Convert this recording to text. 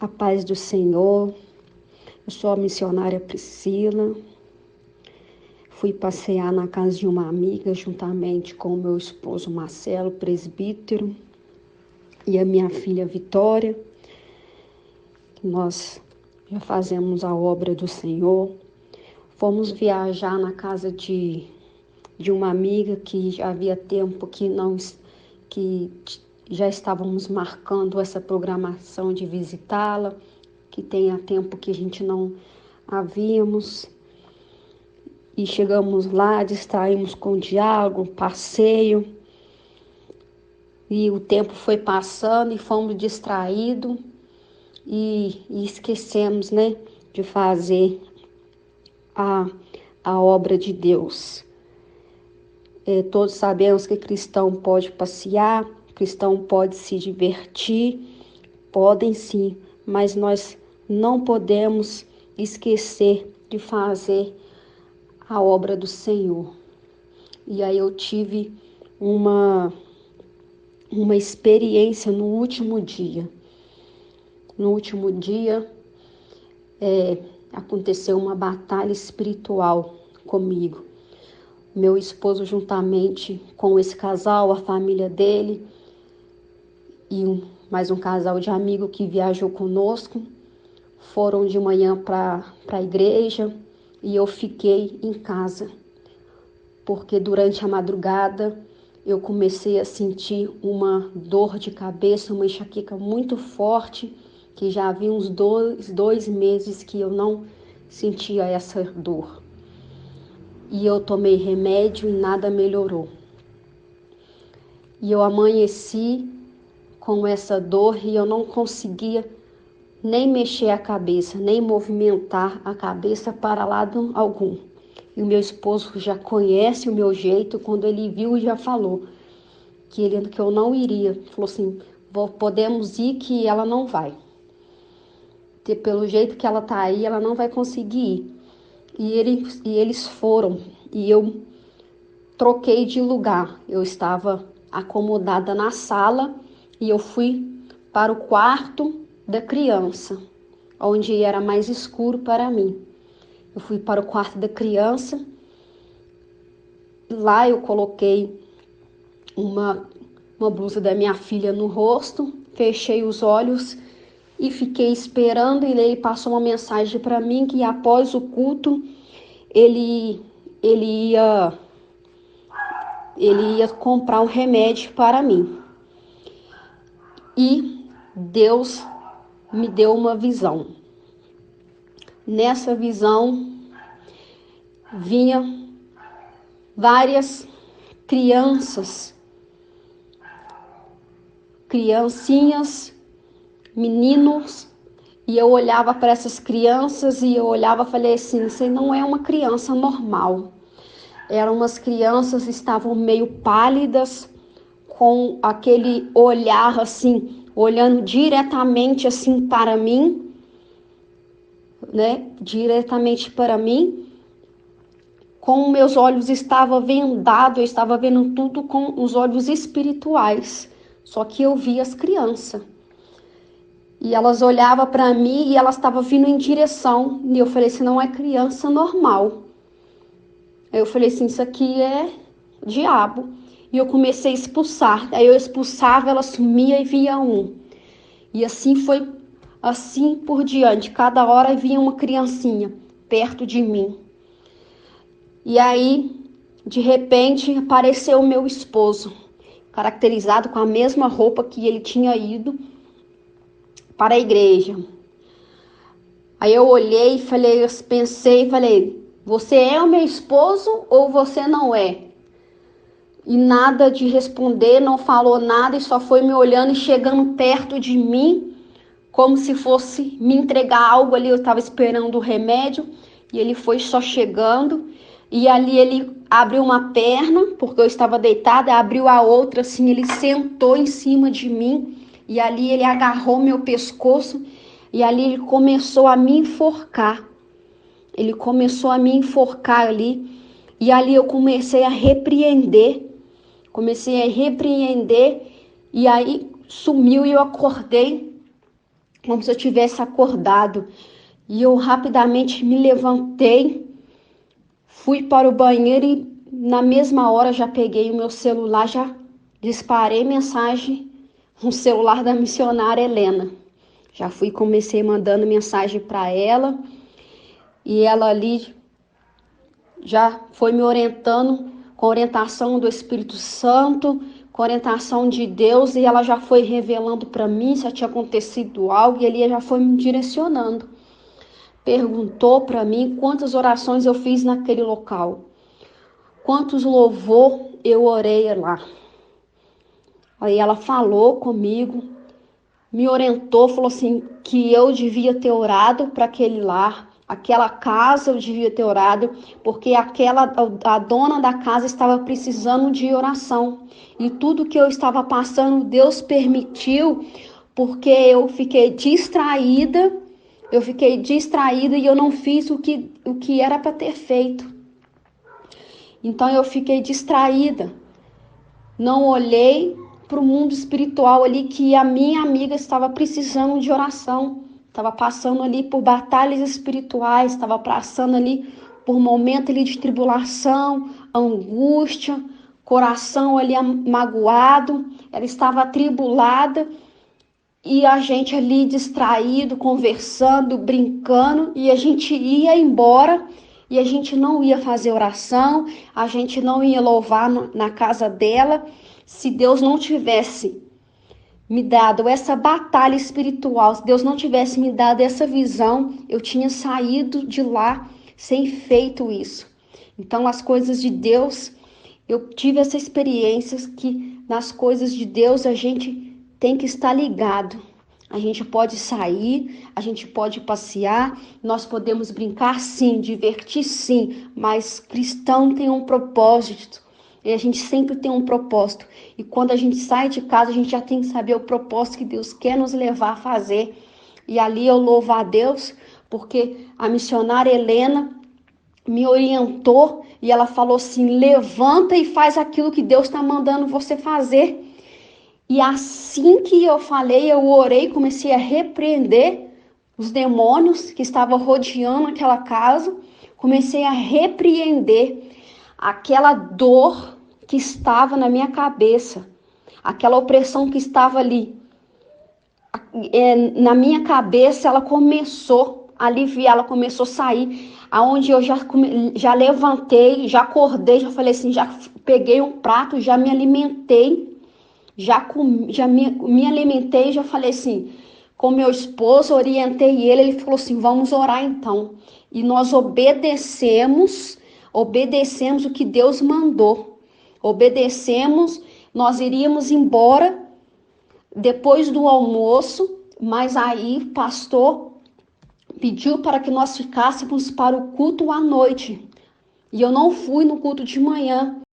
A paz do Senhor. Eu sou a missionária Priscila. Fui passear na casa de uma amiga juntamente com o meu esposo Marcelo, presbítero, e a minha filha Vitória. Nós já fazemos a obra do Senhor. Fomos viajar na casa de uma amiga que já havia tempo que já estávamos marcando essa programação de visitá-la, que tenha tempo que a gente não a víamos. E chegamos lá, distraímos com o diálogo, passeio, e o tempo foi passando e fomos distraídos e esquecemos, de fazer a obra de Deus. Todos sabemos que cristão pode passear, cristão pode se divertir, podem sim, mas nós não podemos esquecer de fazer a obra do Senhor. E aí eu tive uma experiência no último dia. No último dia aconteceu uma batalha espiritual comigo. Meu esposo, juntamente com esse casal, a família dele e mais um casal de amigo que viajou conosco, foram de manhã para a igreja e eu fiquei em casa, porque durante a madrugada eu comecei a sentir uma dor de cabeça, uma enxaqueca muito forte, que já havia uns dois meses que eu não sentia essa dor. E eu tomei remédio e nada melhorou. E eu amanheci com essa dor e eu não conseguia nem mexer a cabeça, nem movimentar a cabeça para lado algum. E o meu esposo já conhece o meu jeito, quando ele viu já falou que eu não iria. Falou assim, podemos ir que ela não vai. Pelo jeito que ela tá aí, ela não vai conseguir ir. E eles foram, e eu troquei de lugar. Eu estava acomodada na sala e eu fui para o quarto da criança, onde era mais escuro para mim. Eu fui para o quarto da criança, lá eu coloquei uma blusa da minha filha no rosto, fechei os olhos e fiquei esperando. E ele passou uma mensagem para mim que após o culto ele ia comprar um remédio para mim. E Deus me deu uma visão. Nessa visão vinha várias criancinhas, meninos, e eu olhava para essas crianças e eu olhava e falei assim, você não é uma criança normal. Eram umas crianças que estavam meio pálidas, com aquele olhar assim, olhando diretamente assim para mim, diretamente para mim. Como meus olhos estavam vendados, eu estava vendo tudo com os olhos espirituais, só que eu via as crianças. E elas olhavam para mim e elas estavam vindo em direção, e eu falei assim, não é criança normal. Aí eu falei assim, isso aqui é diabo. E eu comecei a expulsar. Aí eu expulsava, ela sumia e via um. E assim foi, assim por diante. Cada hora vinha uma criancinha perto de mim. E aí, de repente, apareceu o meu esposo, caracterizado com a mesma roupa que ele tinha ido para a igreja. Aí eu olhei e pensei, você é o meu esposo ou você não é? E nada de responder, não falou nada e só foi me olhando e chegando perto de mim, como se fosse me entregar algo ali. Eu estava esperando o remédio e ele foi só chegando. E ali ele abriu uma perna, porque eu estava deitada, abriu a outra, assim, ele sentou em cima de mim. E ali ele agarrou meu pescoço e ali ele começou a me enforcar. Ele começou a me enforcar ali. E ali eu comecei a repreender. E aí sumiu e eu acordei como se eu tivesse acordado. E eu rapidamente me levantei, fui para o banheiro e na mesma hora já peguei o meu celular, já disparei mensagem no celular da missionária Helena. Já fui, comecei mandando mensagem para ela e ela ali já foi me orientando com orientação do Espírito Santo, com orientação de Deus, e ela já foi revelando para mim se tinha acontecido algo e ele já foi me direcionando. Perguntou para mim quantas orações eu fiz naquele local, quantos louvor eu orei lá. Aí ela falou comigo, me orientou, falou assim que eu devia ter orado para aquele lar, aquela casa eu devia ter orado, porque a dona da casa estava precisando de oração. E tudo que eu estava passando, Deus permitiu, porque eu fiquei distraída e eu não fiz o que era para ter feito. Então eu fiquei distraída, não olhei para o mundo espiritual ali, que a minha amiga estava precisando de oração, estava passando ali por batalhas espirituais, estava passando ali por momento ali de tribulação, angústia, coração ali magoado, ela estava atribulada e a gente ali distraído, conversando, brincando, e a gente ia embora e a gente não ia fazer oração, a gente não ia louvar na casa dela. Se Deus não tivesse me dado essa batalha espiritual, se Deus não tivesse me dado essa visão, eu tinha saído de lá sem feito isso. Então, as coisas de Deus, eu tive essa experiência que nas coisas de Deus a gente tem que estar ligado. A gente pode sair, a gente pode passear, nós podemos brincar sim, divertir sim, mas cristão tem um propósito. E a gente sempre tem um propósito. E quando a gente sai de casa, a gente já tem que saber o propósito que Deus quer nos levar a fazer. E ali eu louvo a Deus, porque a missionária Helena me orientou e ela falou assim: levanta e faz aquilo que Deus está mandando você fazer. E assim que eu falei, eu orei, comecei a repreender os demônios que estavam rodeando aquela casa, comecei a repreender aquela dor que estava na minha cabeça, aquela opressão que estava ali na minha cabeça, ela começou a aliviar, ela começou a sair, aonde eu já levantei, já acordei, já falei assim, já peguei um prato, já me alimentei, já me alimentei, já falei assim, com meu esposo, orientei ele falou assim, vamos orar então. E nós obedecemos o que Deus mandou. Obedecemos, nós iríamos embora depois do almoço, mas aí pastor pediu para que nós ficássemos para o culto à noite. E eu não fui no culto de manhã.